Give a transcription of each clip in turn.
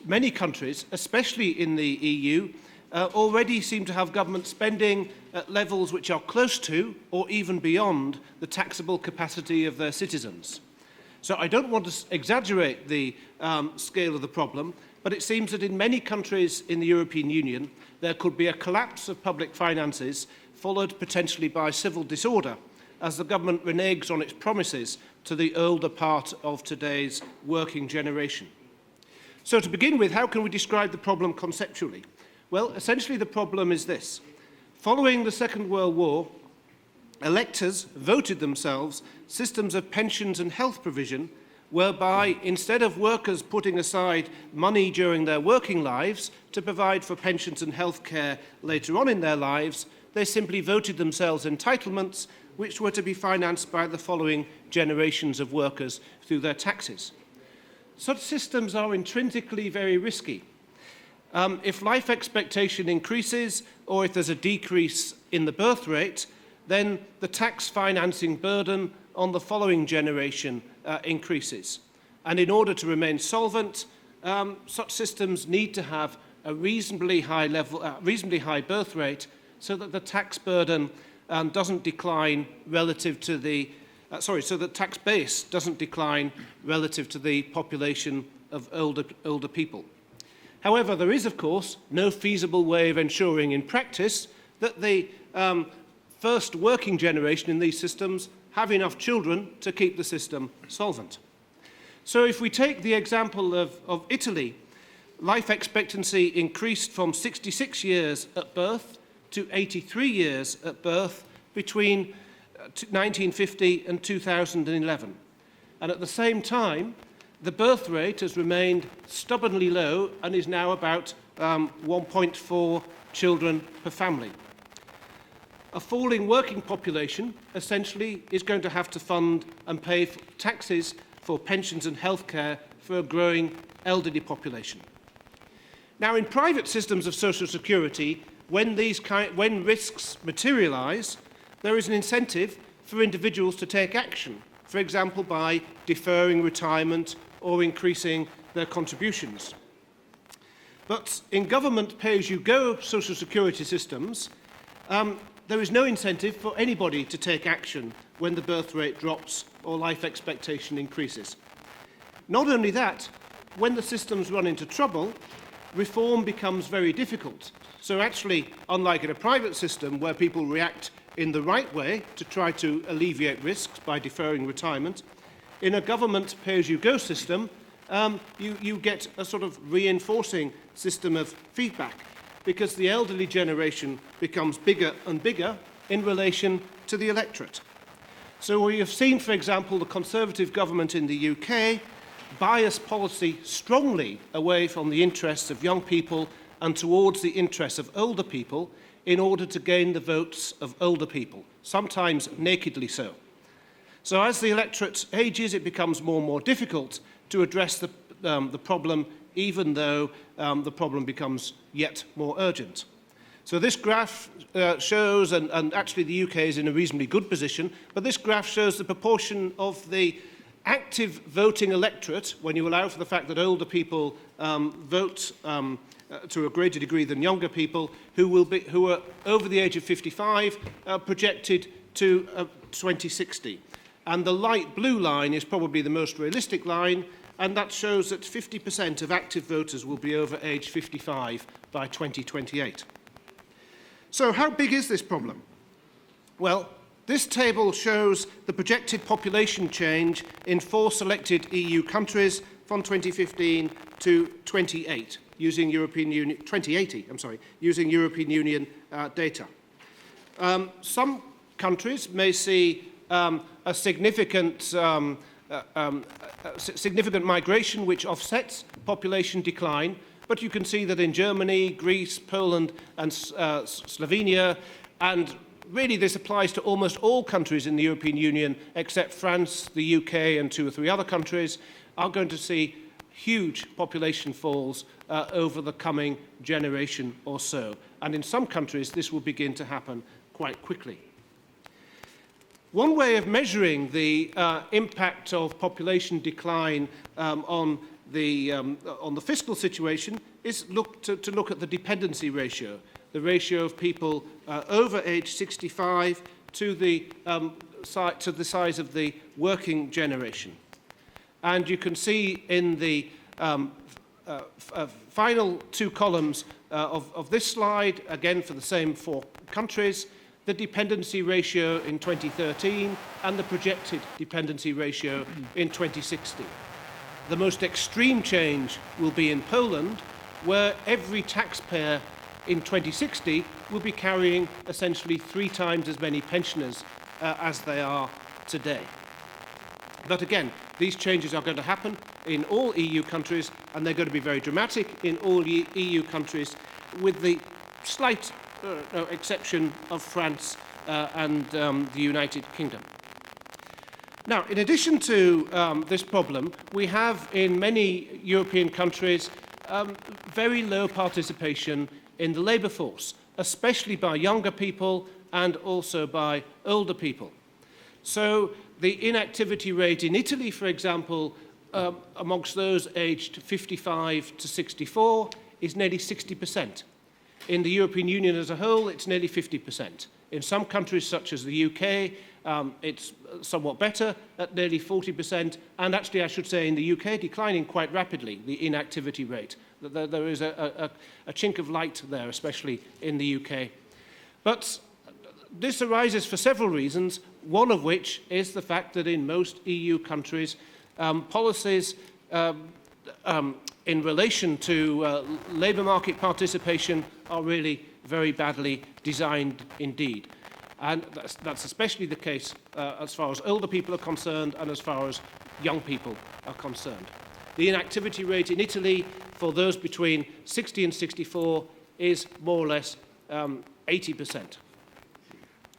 many countries, especially in the EU, already seem to have government spending at levels which are close to or even beyond the taxable capacity of their citizens. So I don't want to exaggerate the scale of the problem, but it seems that in many countries in the European Union, there could be a collapse of public finances, followed potentially by civil disorder, as the government reneges on its promises to the older part of today's working generation. So to begin with, how can we describe the problem conceptually? Well, essentially the problem is this. Following the Second World War, electors voted themselves systems of pensions and health provision whereby, instead of workers putting aside money during their working lives to provide for pensions and health care later on in their lives, they simply voted themselves entitlements which were to be financed by the following generations of workers through their taxes. Such systems are intrinsically very risky. If life expectation increases, or if there's a decrease in the birth rate, then the tax financing burden on the following generation increases. And in order to remain solvent, such systems need to have a reasonably high birth rate so that the tax burden doesn't decline relative to the, so the tax base doesn't decline relative to the population of older people. However, there is, of course, no feasible way of ensuring in practice that the first working generation in these systems have enough children to keep the system solvent. So if we take the example of Italy, life expectancy increased from 66 years at birth to 83 years at birth between 1950 and 2011. And at the same time, the birth rate has remained stubbornly low and is now about 1.4 children per family. A falling working population essentially is going to have to fund and pay taxes for pensions and healthcare for a growing elderly population. Now, in private systems of social security, when risks materialise, there is an incentive for individuals to take action, for example, by deferring retirement or increasing their contributions. But in government pay-as-you-go social security systems, there is no incentive for anybody to take action when the birth rate drops or life expectation increases. Not only that, when the systems run into trouble, reform becomes very difficult. So actually, unlike in a private system where people react in the right way to try to alleviate risks by deferring retirement, in a government pay-as-you-go system, you get a sort of reinforcing system of feedback because the elderly generation becomes bigger and bigger in relation to the electorate. So we have seen, for example, the Conservative government in the UK bias policy strongly away from the interests of young people and towards the interests of older people in order to gain the votes of older people, sometimes nakedly so. So as the electorate ages, it becomes more and more difficult to address the problem, even though the problem becomes yet more urgent. So this graph shows, and actually the UK is in a reasonably good position, but this graph shows the proportion of the active voting electorate, when you allow for the fact that older people vote to a greater degree than younger people, who are over the age of 55, projected to 2060. And the light blue line is probably the most realistic line, and that shows that 50% of active voters will be over age 55 by 2028. So how big is this problem? Well, this table shows the projected population change in 4 selected EU countries from 2015 to 2080, using European Union, 2080, using European Union data. Some countries may see a significant migration which offsets population decline, but you can see that in Germany, Greece, Poland and Slovenia, and really this applies to almost all countries in the European Union except France, the UK and 2 or 3 other countries, are going to see huge population falls over the coming generation or so. And in some countries, this will begin to happen quite quickly. One way of measuring the impact of population decline on on the fiscal situation is to look at the dependency ratio, the ratio of people over age 65 to the size of the working generation. And you can see in the final two columns of this slide, again for the same 4 countries, the dependency ratio in 2013 and the projected dependency ratio in 2060. The most extreme change will be in Poland, where every taxpayer in 2060 will be carrying essentially 3 times as many pensioners as they are today. But again, these changes are going to happen in all EU countries, and they're going to be very dramatic in all EU countries, with the slight exception of France and the United Kingdom. Now, in addition to this problem, we have in many European countries very low participation in the labour force, especially by younger people and also by older people. So the inactivity rate in Italy, for example, amongst those aged 55 to 64 is nearly 60%. In the European Union as a whole, it's nearly 50%. In some countries, such as the UK, it's somewhat better at nearly 40%, and actually, I should say, in the UK, declining quite rapidly, the inactivity rate. There is a chink of light there, especially in the UK. But this arises for several reasons, one of which is the fact that in most EU countries, policies in relation to labour market participation are really very badly designed indeed. And that's especially the case as far as older people are concerned and as far as young people are concerned. The inactivity rate in Italy for those between 60 and 64 is more or less 80%.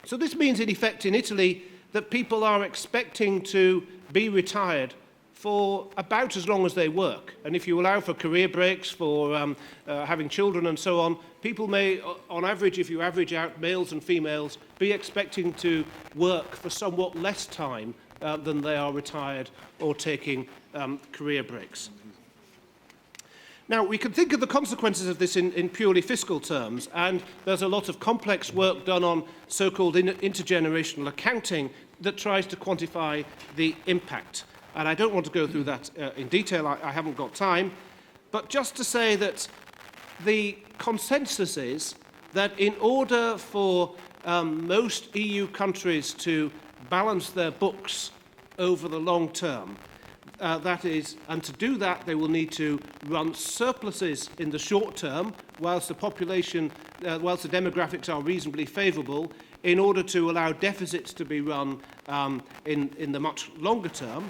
So this means, in effect, in Italy, that people are expecting to be retired for about as long as they work. And if you allow for career breaks, for having children and so on, people may, on average, if you average out males and females, be expecting to work for somewhat less time than they are retired or taking career breaks. Now, we can think of the consequences of this in purely fiscal terms, and there's a lot of complex work done on so-called intergenerational accounting that tries to quantify the impact. And I don't want to go through that in detail, I haven't got time, but just to say that the consensus is that in order for most EU countries to balance their books over the long term, and to do that, they will need to run surpluses in the short term, whilst the population, whilst the demographics are reasonably favourable, in order to allow deficits to be run in the much longer term.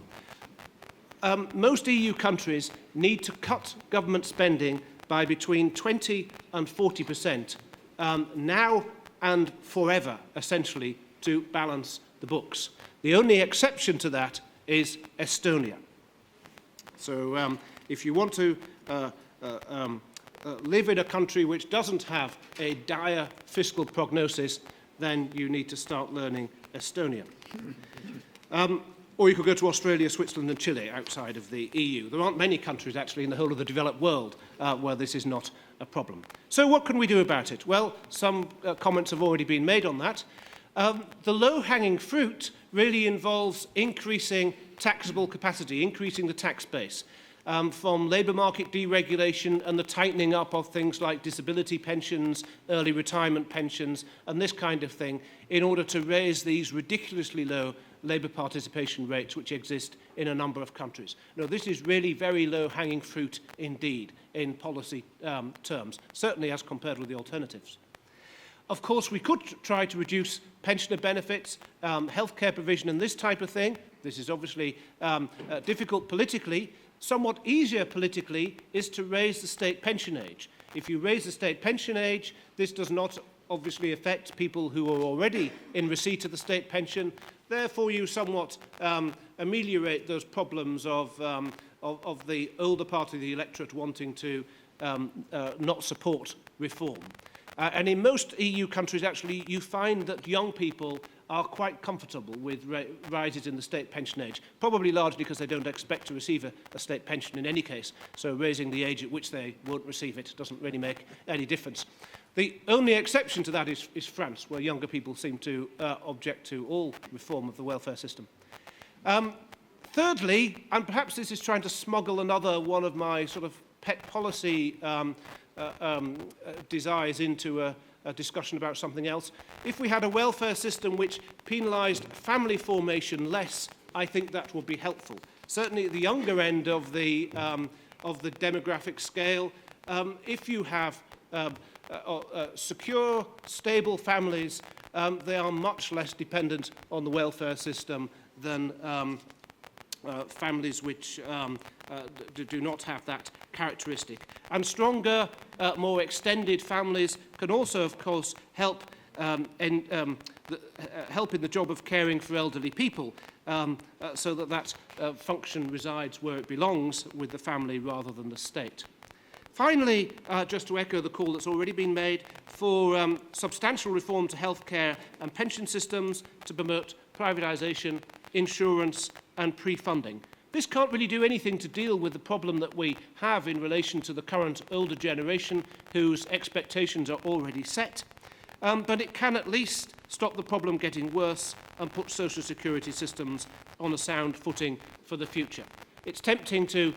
Most EU countries need to cut government spending by between 20 and 40% now and forever, essentially, to balance the books. The only exception to that is Estonia. So if you want to live in a country which doesn't have a dire fiscal prognosis, then you need to start learning Estonian. Or you could go to Australia, Switzerland and Chile outside of the EU. There aren't many countries, actually, in the whole of the developed world where this is not a problem. So what can we do about it? Well, some comments have already been made on that. The low-hanging fruit really involves increasing taxable capacity, increasing the tax base, from labour market deregulation and the tightening up of things like disability pensions, early retirement pensions, and this kind of thing, in order to raise these ridiculously low labour participation rates which exist in a number of countries. No, this is really very low-hanging fruit indeed in policy terms, certainly as compared with the alternatives. Of course, we could try to reduce pensioner benefits, healthcare provision and this type of thing. This is obviously difficult politically. Somewhat easier politically is to raise the state pension age. If you raise the state pension age, this does not obviously affect people who are already in receipt of the state pension. Therefore, you somewhat ameliorate those problems of the older part of the electorate wanting to not support reform. And in most EU countries, actually, you find that young people are quite comfortable with rises in the state pension age, probably largely because they don't expect to receive a state pension in any case, so raising the age at which they won't receive it doesn't really make any difference. The only exception to that is France, where younger people seem to object to all reform of the welfare system. Thirdly, and perhaps this is trying to smuggle another one of my sort of pet policy desires into a discussion about something else. If we had a welfare system which penalised family formation less, I think that would be helpful. Certainly at the younger end of the demographic scale, if you have secure, stable families, they are much less dependent on the welfare system than families which do not have that characteristic. And stronger, more extended families can also, of course, help in the job of caring for elderly people, so that function resides where it belongs, with the family rather than the state. Finally, just to echo the call that's already been made for substantial reform to healthcare and pension systems to promote privatisation, insurance and pre-funding. This can't really do anything to deal with the problem that we have in relation to the current older generation whose expectations are already set, but it can at least stop the problem getting worse and put social security systems on a sound footing for the future. It's tempting to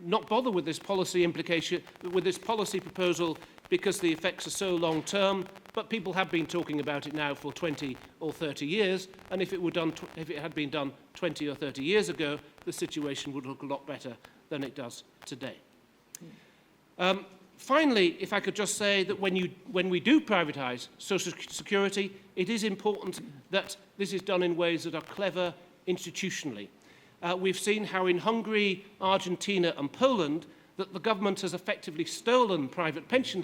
not bother with this policy proposal because the effects are so long term, but people have been talking about it now for 20 or 30 years, and if it had been done 20 or 30 years ago, the situation would look a lot better than it does today. Finally, if I could just say that when we do privatise social security, it is important that this is done in ways that are clever institutionally. We've seen how in Hungary, Argentina and Poland that the government has effectively stolen private pension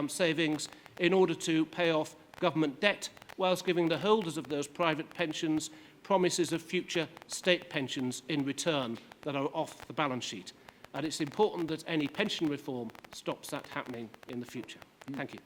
savings in order to pay off government debt, whilst giving the holders of those private pensions promises of future state pensions in return that are off the balance sheet. And it's important that any pension reform stops that happening in the future. Thank you.